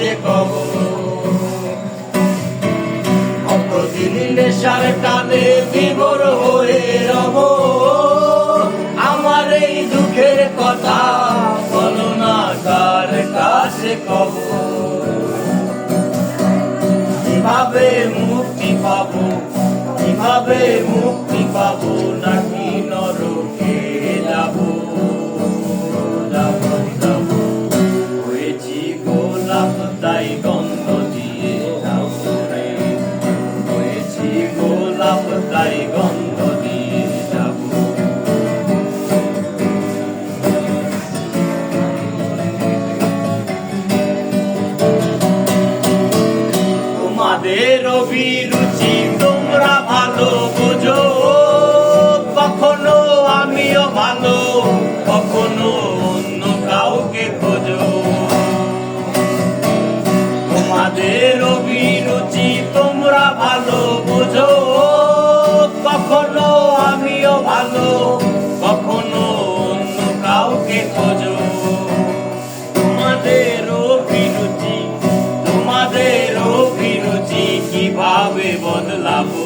কাছে কবর। কতদিন নেশার টানে বিভোর হয়ে রব, আমার এই দুঃখের কথা বলো না কার কাছে কবর। কিভাবে মুক্তি পাবো, কিভাবে মুক্তি পাবো, নাকি নরকে যাবো। হয়েছি গোলাপ তাই গন্ধ দিয়ে যাবো রে, হয়েছি গোলাপ তাই গন্ধ দিয়ে যাবো। তোমাদের অভিরুচি তোমরা ভালো বোঝো, কখনো আমিও ভালো, কখনো অন্য কাউকে খোঁজো। তোমাদের অভিরুচি তোমরা ভালো বোঝো, কখনো আমিও ভালো, কখনো অন্য কাউকে খোঁজো। তোমাদের অভিরুচি, তোমাদের অভিরুচি কিভাবে বদলাবো,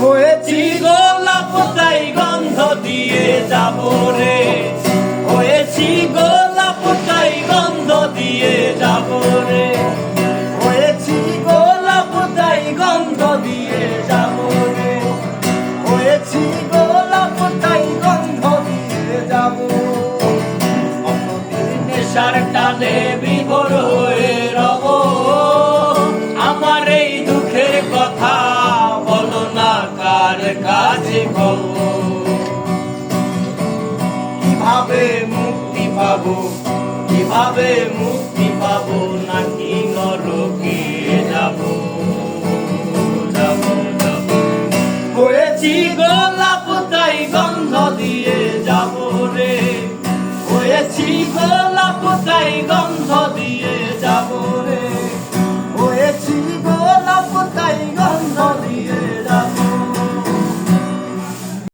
হয়েছি গোলাপ তাই গন্ধ দিয়ে যাবো রে, হয়েছি গোলাপ তাই গন্ধ দিয়ে যাবো রে, হয়েছি গোলাপ তাই গন্ধ দিয়ে যাবো রে, হয়েছি গোলাপ তাই গন্ধ দিয়ে যাবো। কতদিন নেশার টানে বিভোর হয়ে রব, আমার এই দুঃখের কথা বলো না কার কাছে কবর। কিভাবে মুক্তি পাবো, কিভাবে মুক্তি পাবো, নাকি নরকে যাবো। হয়েছি গোলাপ তাই গন্ধ দিয়ে যাবো রে, হয়েছি গোলাপ তাই গন্ধ দিয়ে যাবো।